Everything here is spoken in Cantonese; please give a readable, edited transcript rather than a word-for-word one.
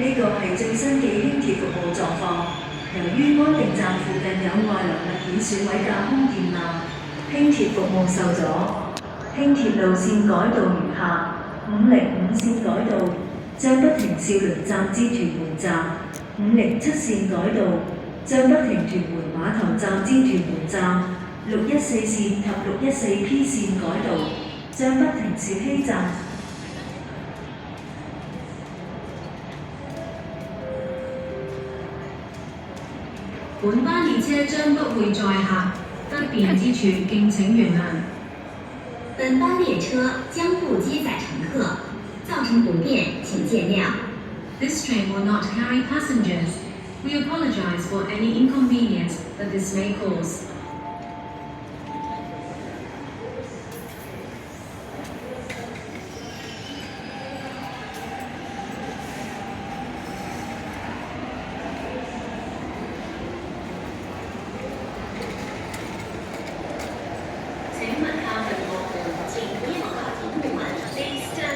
呢個係最新嘅輕鐵服務狀況。由於安定站附近有外來物件損毀架空電纜，輕鐵服務受阻。輕鐵路線改道如下：505線改道，將不停少陵站至屯門站；507線改道，將不停屯門碼頭站至屯門站；614線及614P 線改道，將不停兆禧站。本班列車將不會載客，不便之處敬請原諒。本班列車將不接載乘客，造成不便請見諒。This train will not carry passengers. We apologize for any inconvenience that this may cause.